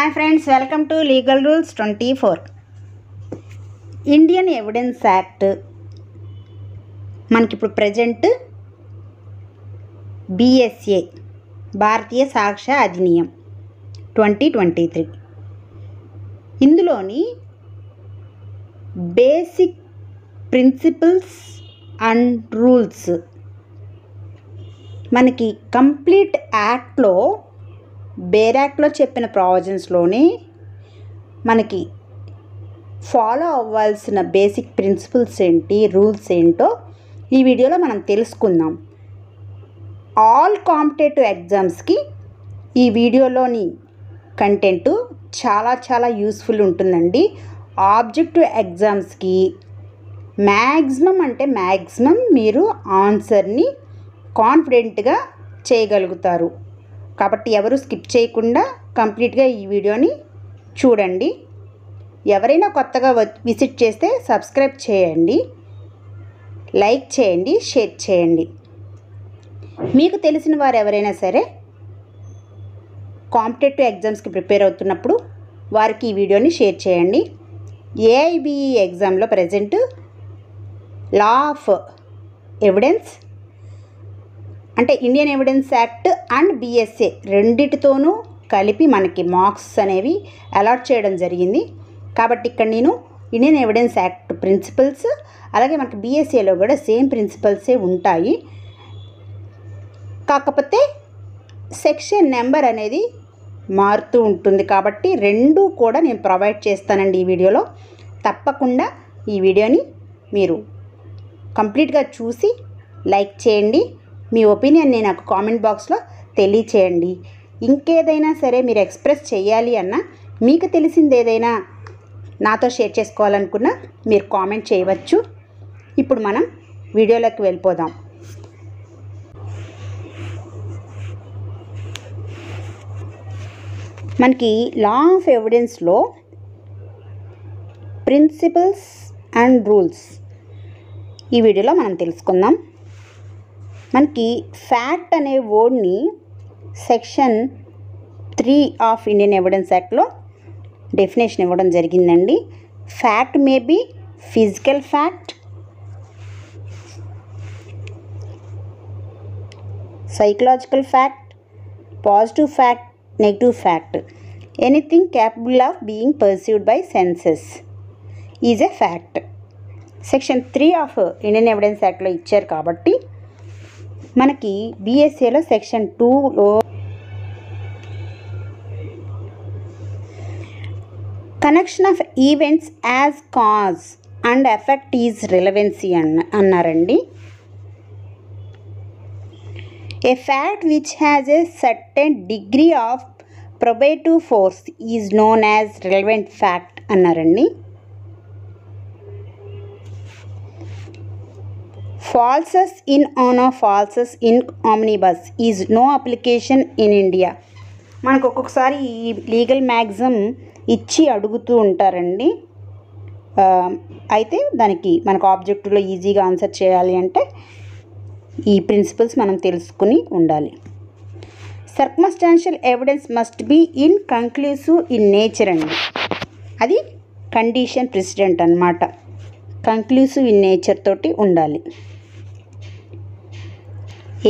Hi friends, welcome to Legal Rules 24. Indian Evidence Act మనకి ఇప్పుడు present BSA భారతీయ సాక్ష్య అధినియం 2023 ఇందులోని basic principles and rules మనకి complete యాక్ట్లో bear యాక్ట్లో చెప్పిన ప్రావిజన్స్లోనే మనకి ఫాలో అవ్వాల్సిన బేసిక్ ప్రిన్సిపల్స్ ఏంటి, రూల్స్ ఏంటో ఈ వీడియోలో మనం తెలుసుకుందాం. ఆల్ కాంపిటేటివ్ ఎగ్జామ్స్కి ఈ వీడియోలోని కంటెంట్ చాలా యూస్ఫుల్ ఉంటుందండి. ఆబ్జెక్టివ్ ఎగ్జామ్స్కి మ్యాక్సిమం మీరు ఆన్సర్ని కాన్ఫిడెంట్గా చేయగలుగుతారు. కాబట్టి ఎవరు స్కిప్ చేయకుండా కంప్లీట్గా ఈ వీడియోని చూడండి. ఎవరైనా కొత్తగా విజిట్ చేస్తే సబ్స్క్రైబ్ చేయండి, లైక్ చేయండి, షేర్ చేయండి. మీకు తెలిసిన వారు ఎవరైనా సరే కాంపిటేటివ్ ఎగ్జామ్స్కి ప్రిపేర్ అవుతున్నప్పుడు వారికి ఈ వీడియోని షేర్ చేయండి. AIBE ఎగ్జామ్లో ప్రజెంట్ లా ఆఫ్ ఎవిడెన్స్ అంటే Indian evidence act and BSA రెండిటితోనూ కలిపి మనకి మార్క్స్ అనేవి అలాట్ చేయడం జరిగింది. కాబట్టి ఇక్కడ నేను ఇండియన్ ఎవిడెన్స్ యాక్ట్ ప్రిన్సిపల్స్ అలాగే మనకి BSAలో కూడా సేమ్ ప్రిన్సిపల్సే ఉంటాయి. కాకపోతే సెక్షన్ నెంబర్ అనేది మారుతూ ఉంటుంది. కాబట్టి రెండు కూడా నేను ప్రొవైడ్ చేస్తానండి ఈ వీడియోలో. తప్పకుండా ఈ వీడియోని మీరు కంప్లీట్గా చూసి లైక్ చేయండి. మీ ఒపీనియన్ని నాకు కామెంట్ బాక్స్లో తెలియచేయండి. ఇంకేదైనా సరే మీరు ఎక్స్ప్రెస్ చేయాలి అన్నా, మీకు తెలిసింది ఏదైనా నాతో షేర్ చేసుకోవాలనుకున్నా మీరు కామెంట్ చేయవచ్చు. ఇప్పుడు మనం వీడియోలోకి వెళ్ళిపోదాం. మనకి లా ఆఫ్ ఎవిడెన్స్లో ప్రిన్సిపల్స్ అండ్ రూల్స్ ఈ వీడియోలో మనం తెలుసుకుందాం. మనకి ఫ్యాక్ట్ అనే వర్డ్ని సెక్షన్ 3 ఆఫ్ ఇండియన్ ఎవిడెన్స్ యాక్ట్లో డెఫినేషన్ ఇవ్వడం జరిగిందండి. Fact may be physical fact, psychological fact, positive fact, negative fact. Anything capable of being perceived by senses is a fact. Section 3 of Indian evidence యాక్ట్లో ఇచ్చారు. కాబట్టి మనకి BSAలో సెక్షన్ 2లో connection of events as cause and effect is relevancy అన్నారండి. ఏ fact which has a certain degree of probative force is known as relevant fact అన్నారండి. Falsus in ono falsus in omnibus is no application in India. మనకు ఒక్కొక్కసారి ఈ legal Maxim ఇచ్చి అడుగుతూ ఉంటారండి. అయితే దానికి మనకు ఆబ్జెక్టివ్లో ఈజీగా ఆన్సర్ చేయాలి అంటే ఈ ప్రిన్సిపల్స్ మనం తెలుసుకుని ఉండాలి. Circumstantial evidence must be in conclusive in nature అండి. అది కండిషన్ ప్రెసిడెంట్ అన్నమాట. కంక్లూసివ్ ఇన్ నేచర్ తోటి ఉండాలి.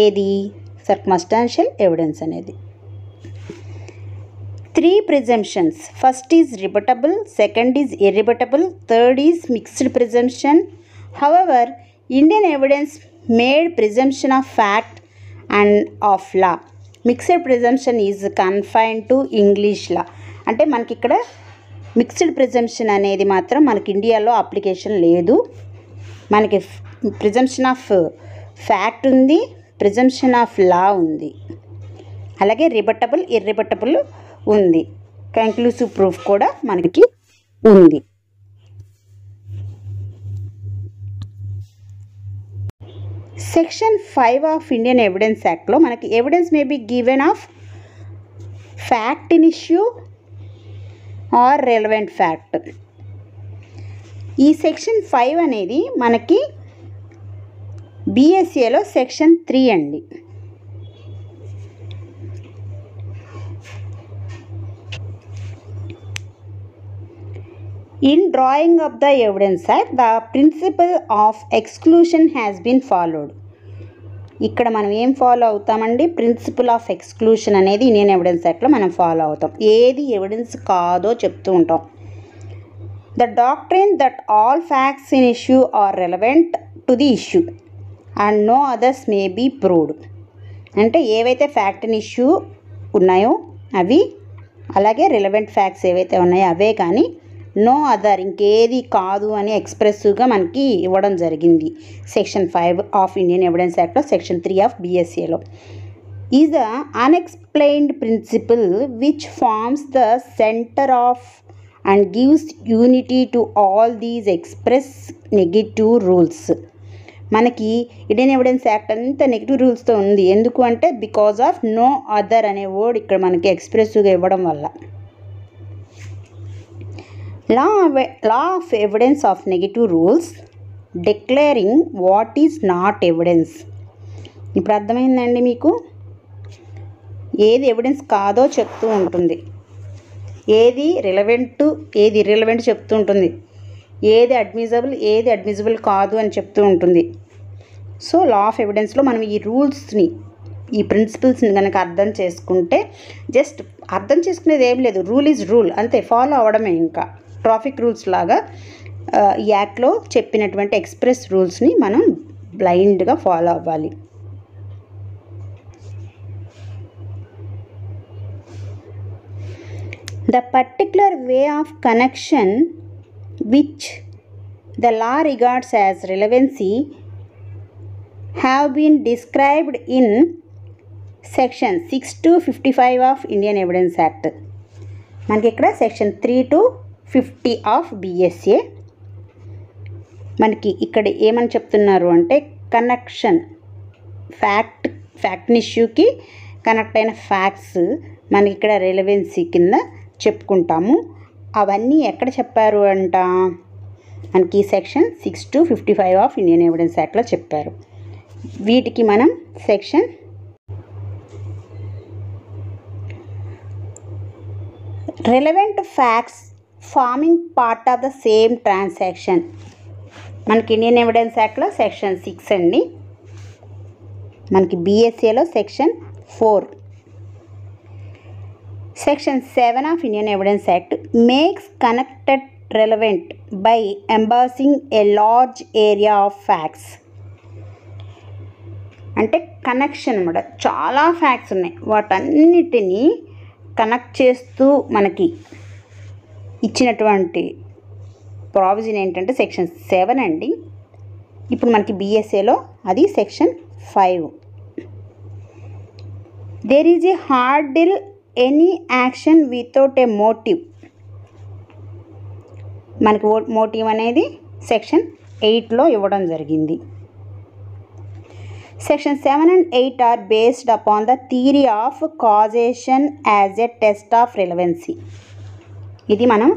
ఏది సర్కమ్స్టాన్షియల్ ఎవిడెన్స్ అనేది. 3 presumptions. First is rebuttable, second is irrebuttable, third is mixed presumption. However, Indian evidence made presumption of fact and of law. Mixed presumption is confined to English law. అంటే మనకి ఇక్కడ mixed presumption అనేది మాత్రం మనకి ఇండియాలో application లేదు. మనకి presumption of fact ఉంది, ప్రిజంప్షన్ ఆఫ్ లా ఉంది, అలాగే రిబట్టబుల్, ఇర్రిబట్టబుల్ ఉంది, కంక్లూసివ్ ప్రూఫ్ కూడా మనకి ఉంది. సెక్షన్ 5 ఆఫ్ ఇండియన్ ఎవిడెన్స్ యాక్ట్లో మనకి evidence may be given of fact in issue are relevant fact. ఈ సెక్షన్ 5 అనేది మనకి BSAలో సెక్షన్ 3 అండి. In drawing up the Evidence Act, the principle of exclusion has been followed. ఇక్కడ మనం ఏం ఫాలో అవుతామండి? ప్రిన్సిపల్ ఆఫ్ ఎక్స్క్లూషన్ అనేది ఇండియన్ ఎవిడెన్స్ యాక్ట్లో మనం ఫాలో అవుతాం. ఏది ఎవిడెన్స్ కాదో చెప్తూ ఉంటాం. The doctrine that all facts in issue are relevant to the issue and no others may be proved. అంటే ఏవైతే ఫ్యాక్ట్ ఇన్ ఇష్యూ ఉన్నాయో అవి, అలాగే రిలవెంట్ ఫ్యాక్ట్స్ ఏవైతే ఉన్నాయో అవే, కానీ నో అదర్ ఇంకేది కాదు అని ఎక్స్ప్రెసివ్గా మనకి ఇవ్వడం జరిగింది సెక్షన్ 5 ఆఫ్ ఇండియన్ ఎవిడెన్స్ యాక్ట్లో, సెక్షన్ 3 ఆఫ్ BSAలో. Is the unexplained principle which forms the centre of and gives unity to all these express negative rules. మనకి ఇండియన్ ఎవిడెన్స్ యాక్ట్ అంతా నెగిటివ్ రూల్స్తో ఉంది. ఎందుకు అంటే బికాజ్ ఆఫ్ నో అదర్ అనే word ఇక్కడ మనకి ఎక్స్ప్రెసివ్గా ఇవ్వడం వల్ల. Law of evidence of negative rules declaring what is not evidence. ఇప్పుడు అర్థమైందండి మీకు? ఏది ఎవిడెన్స్ కాదో చెప్తూ ఉంటుంది, ఏది రిలవెంట్ ఏది ఇర్రిలవెంట్ చెప్తూ ఉంటుంది, ఏది అడ్మిసిబుల్ కాదు అని చెప్తూ ఉంటుంది. సో లా ఆఫ్ ఎవిడెన్స్లో మనం ఈ రూల్స్ని, ఈ ప్రిన్సిపల్స్ని కనుక అర్థం చేసుకుంటే, జస్ట్ అర్థం చేసుకునేది ఏం లేదు, రూల్ ఈజ్ రూల్ అంతే, ఫాలో అవడమే. ఇంకా ట్రాఫిక్ రూల్స్ లాగా ఈ యాక్ట్లో చెప్పినటువంటి ఎక్స్ప్రెస్ రూల్స్ని మనం బ్లైండ్గా ఫాలో అవ్వాలి. The particular way of connection which the law regards as relevancy have been described in section 6 to 55 of Indian Evidence Act. మనకి ఇక్కడ సెక్షన్ 3 to 50 ఆఫ్ BSA. మనకి ఇక్కడ ఏమని చెప్తున్నారు అంటే కనెక్షన్, ఫ్యాక్ట్ ఇష్యూకి కనెక్ట్ అయిన ఫ్యాక్ట్స్ మనకి ఇక్కడ రెలవెన్సీ కింద చెప్పుకుంటాము. అవన్నీ ఎక్కడ చెప్పారు అంట? మనకి section 6 to 55 of Indian evidence యాక్ట్లో చెప్పారు. వీటికి మనం section relevant facts forming part of the same transaction, మనకి ఇండియన్ ఎవిడెన్స్ యాక్ట్లో సెక్షన్ 6 అండి. మనకి BSAలో section 4. Section 7 of Indian evidence act makes connected relevant by embracing a large area of facts. అంటే కనెక్షన్ అన్నమాట, చాలా ఫ్యాక్ట్స్ ఉన్నాయి, వాటన్నిటినీ కనెక్ట్ చేస్తూ మనకి ఇచ్చినటువంటి ప్రావిజన్ ఏంటంటే సెక్షన్ 7 అండి. ఇప్పుడు మనకి BSAలో అది section 5. There is a hurdle any action without a motive. మనకి మోటివ్ అనేది సెక్షన్ 8లో ఇవ్వడం జరిగింది. Section 7 and 8 are based upon the theory of causation as a test of relevancy. ఇది మనం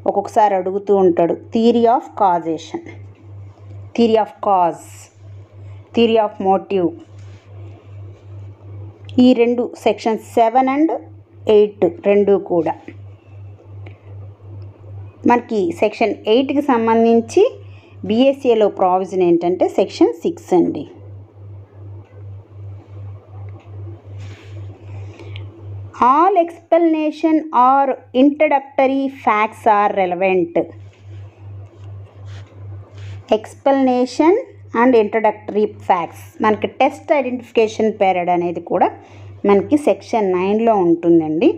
ఒక్కొక్కసారి అడుగుతూ ఉంటాడు, theory of causation, theory of cause, theory of motive. ఈ రెండు సెక్షన్ 7 and 8 రెండు కూడా మనకి సెక్షన్ 8కి సంబంధించి BSAలో ప్రావిజన్ ఏంటంటే సెక్షన్ 6 అండి. All explanation or introductory facts are relevant. Explanation and introductory facts, మనకి టెస్ట్ ఐడెంటిఫికేషన్ పీరియడ్ అనేది కూడా మనకి సెక్షన్ 9లో ఉంటుందండి.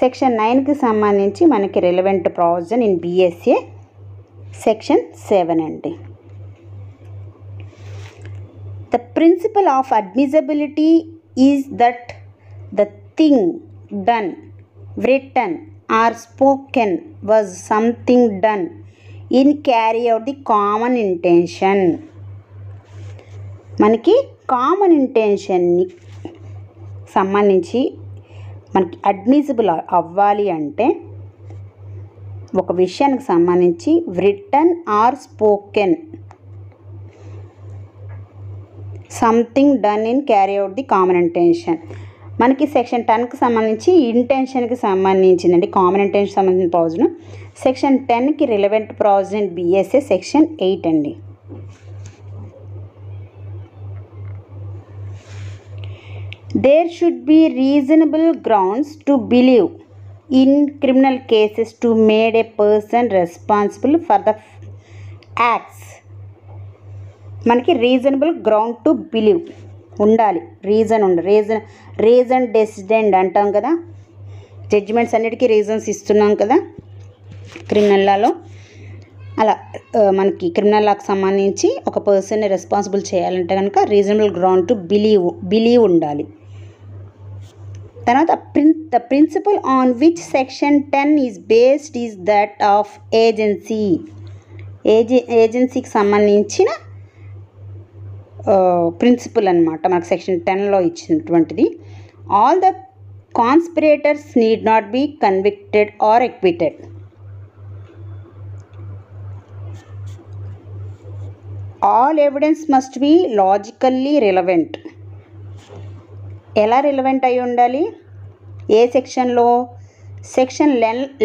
సెక్షన్ 9కి సంబంధించి మనకి relevant provision in BSA section 7 అండి. The principle of admissibility is that the thing done, written or spoken was something done in carry out the common intention. మనకి common ఇంటెన్షన్ని సంబంధించి మనకి అడ్మిసిబుల్ అవ్వాలి అంటే ఒక విషయానికి సంబంధించి written or spoken something done in carry out the common intention. మనకి సెక్షన్ 10కి సంబంధించి ఇంటెన్షన్కి సంబంధించిందండి, కామన్ ఇంటెన్షన్ సంబంధించిన ప్రావిజన్. సెక్షన్ 10కి రిలవెంట్ ప్రావిజన్ బిఎస్ఏ సెక్షన్ 8 అండి. There should be reasonable grounds to believe in criminal cases to make a person responsible for the acts. మనకి reasonable ground to believe ఉండాలి, reason డెసిడెంట్ అంటాం కదా, judgements అన్నిటికీ reasons ఇస్తున్నాం కదా criminal లాలో. అలా మనకి క్రిమినల్ లాకి సంబంధించి ఒక పర్సన్ని రెస్పాన్సిబుల్ చేయాలంటే కనుక రీజనబుల్ గ్రౌండ్ టు బిలీవ్ ఉండాలి. తర్వాత the principle on which section 10 is based is that of ఏజెన్సీకి సంబంధించిన ప్రిన్సిపల్ అనమాట మనకు సెక్షన్ 10లో ఇచ్చినటువంటిది. All the conspirators need not be convicted or acquitted. All evidence must be logically relevant. ఎలా relevant అయి ఉండాలి? ఏ సెక్షన్లో? సెక్షన్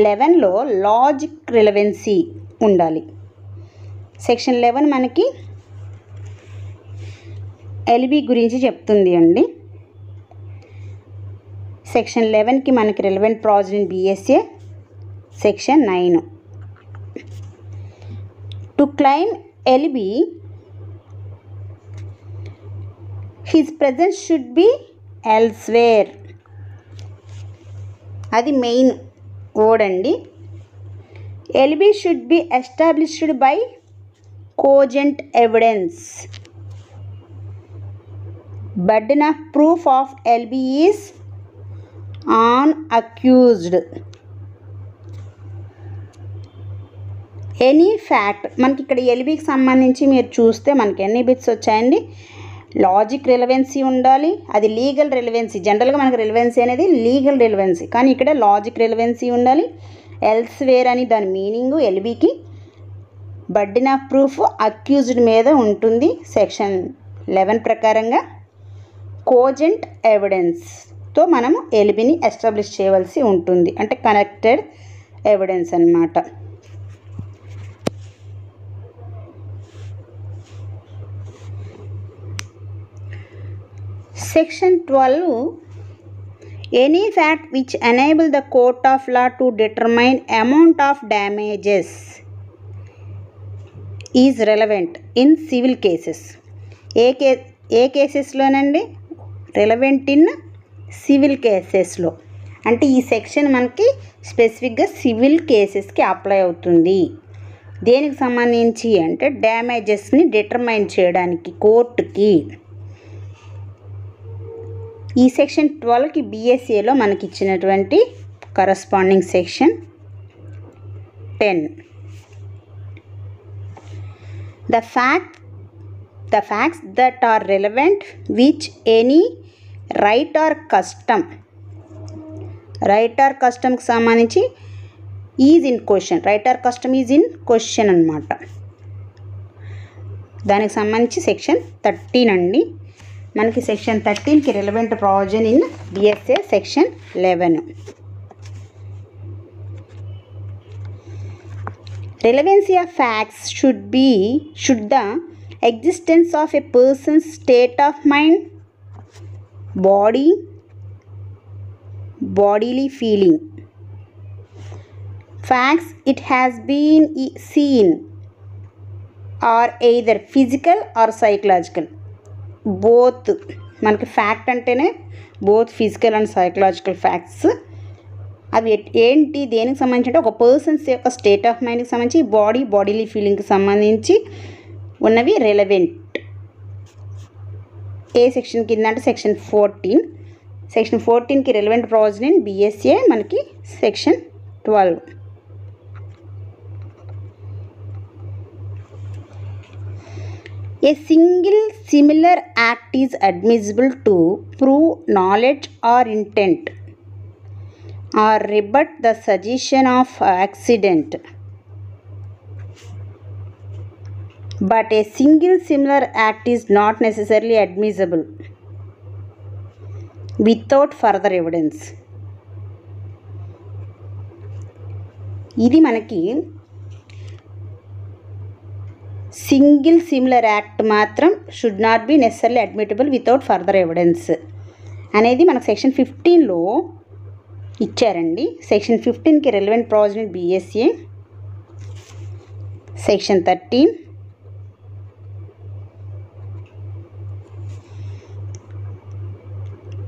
11లో లాజిక్ రిలవెన్సీ ఉండాలి. సెక్షన్ 11 మనకి ఎల్బీ గురించి చెప్తుంది అండి. సెక్షన్ 11కి మనకి relevant provision BSA section 9. To claim alibi his presence should be elsewhere. అది మెయిన్ వర్డ్ అండి. Alibi should be established by cogent evidence. Burden of proof of alibi is on accused. Any fact, మనకి ఇక్కడ ఎల్బీకి సంబంధించి మీరు చూస్తే మనకి ఎన్ని bits వచ్చాయండి? లాజిక్ రిలవెన్సీ ఉండాలి, అది లీగల్ రిలవెన్సీ. జనరల్గా మనకు రిలవెన్సీ అనేది లీగల్ రిలవెన్సీ, కానీ ఇక్కడ లాజిక్ రిలవెన్సీ ఉండాలి. ఎల్స్వేర్ అని దాని మీనింగు ఎల్బీకి. బర్డెన్ ఆఫ్ ప్రూఫ్ అక్యూజ్డ్ మీద ఉంటుంది సెక్షన్ 11 ప్రకారంగా. కోజెంట్ ఎవిడెన్స్తో మనము ఎల్బీని ఎస్టాబ్లిష్ చేయవలసి ఉంటుంది, అంటే కనెక్టెడ్ ఎవిడెన్స్ అన్నమాట. Section 12, any fact which enable the court of law to determine amount of damages is relevant in civil cases. ఏ కేసెస్లోనండి? రిలవెంట్ ఇన్ సివిల్ కేసెస్లో. అంటే ఈ సెక్షన్ మనకి స్పెసిఫిక్గా సివిల్ కేసెస్కి అప్లై అవుతుంది. దేనికి సంబంధించి అంటే డ్యామేజెస్ని డిటర్మైన్ చేయడానికి కోర్టుకి. ఈ సెక్షన్ 12కి బిఎస్ఏలో మనకి ఇచ్చినటువంటి corresponding section 10. The facts that are relevant which any right or customకి సంబంధించి is in question. Right or custom is in question అనమాట. దానికి సంబంధించి సెక్షన్ 13 అండి. మనకి సెక్షన్ 13కి relevant provision in BSA section 11. Relevancy of facts should the existence of a person's state of mind, bodily feeling. Facts it has been seen are either physical or psychological. Both మనకి fact అంటేనే both physical and psychological facts. అవి ఏంటి, దేనికి సంబంధించి అంటే ఒక persons యొక్క state of మైండ్కి సంబంధించి, బాడీలీ ఫీలింగ్కి సంబంధించి ఉన్నవి రెలవెంట్. ఏ సెక్షన్ కింద అంటే సెక్షన్ 14. సెక్షన్ 14కి రిలవెంట్ ప్రావిజన్ ఇన్ బిఎస్ఏ మనకి section 12. A single similar act is admissible to prove knowledge or intent or rebut the suggestion of accident. But a single similar act is not necessarily admissible. Without further evidence. ఇది మనకి single similar act మాత్రం should not be necessarily admittable without further evidence అనేది మనకు section 15లో ఇచ్చారండి. Section 15కి relevant provision BSA. Section 13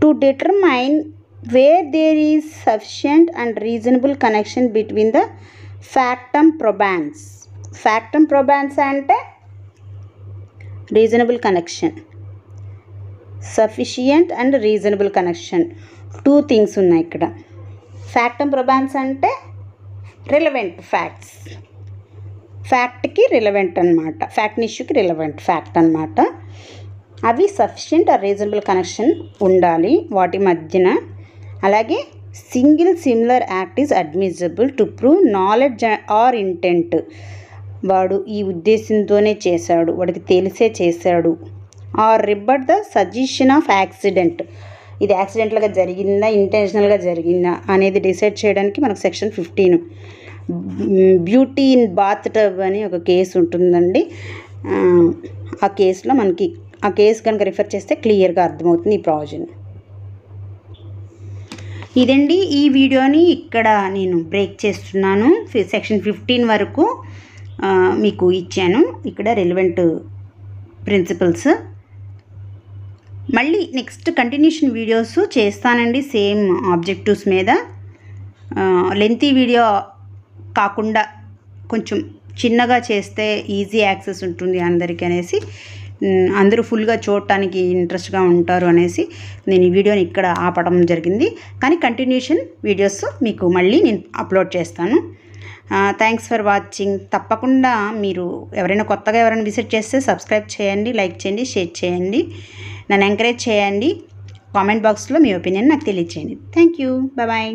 to determine where there is sufficient and reasonable connection between the factum probans. Factum probans అంటే reasonable connection, sufficient and reasonable connection, two things ఉన్నాయి ఇక్కడ. ఫ్యాక్టమ్ ప్రొబాన్స్ అంటే relevant facts, ఫ్యాక్ట్కి relevant అనమాట, fact ఇష్యూకి relevant fact అనమాట. అవి sufficient are reasonable connection ఉండాలి వాటి మధ్యన. అలాగే single similar act is admissible to prove knowledge or intent. వాడు ఈ ఉద్దేశంతోనే చేశాడు, వాడికి తెలిసే చేశాడు. Or rebut the suggestion of accident, ఇది యాక్సిడెంటల్గా జరిగిందా ఇంటెన్షనల్గా జరిగిందా అనేది డిసైడ్ చేయడానికి మనకు section 15 beauty in bath tub అని ఒక కేసు ఉంటుందండి. ఆ కేసులో మనకి ఆ కేసు కనుక రిఫర్ చేస్తే క్లియర్గా అర్థమవుతుంది ఈ ప్రావిజన్. ఇదండి ఈ వీడియోని ఇక్కడ నేను బ్రేక్ చేస్తున్నాను. సెక్షన్ 15 వరకు మీకు ఇచ్చాను ఇక్కడ రిలవెంట్ ప్రిన్సిపల్స్. మళ్ళీ నెక్స్ట్ కంటిన్యూషన్ వీడియోస్ చేస్తానండి సేమ్ ఆబ్జెక్టివ్స్ మీద. లెంతీ వీడియో కాకుండా కొంచెం చిన్నగా చేస్తే ఈజీ యాక్సెస్ ఉంటుంది అందరికీ అనేసి, అందరూ ఫుల్గా చూడటానికి ఇంట్రెస్ట్గా ఉంటారు అనేసి నేను ఈ వీడియోని ఇక్కడ ఆపడం జరిగింది. కానీ కంటిన్యూషన్ వీడియోస్ మీకు మళ్ళీ నేను అప్లోడ్ చేస్తాను. Thanks for watching. తప్పకుండా మీరు ఎవరైనా కొత్తగా విజిట్ చేస్తే సబ్స్క్రైబ్ చేయండి, లైక్ చేయండి, షేర్ చేయండి, నన్ను ఎంకరేజ్ చేయండి. కామెంట్ బాక్స్లో మీ ఒపీనియన్ నాకు తెలియచేయండి. Thank you. బాయ్.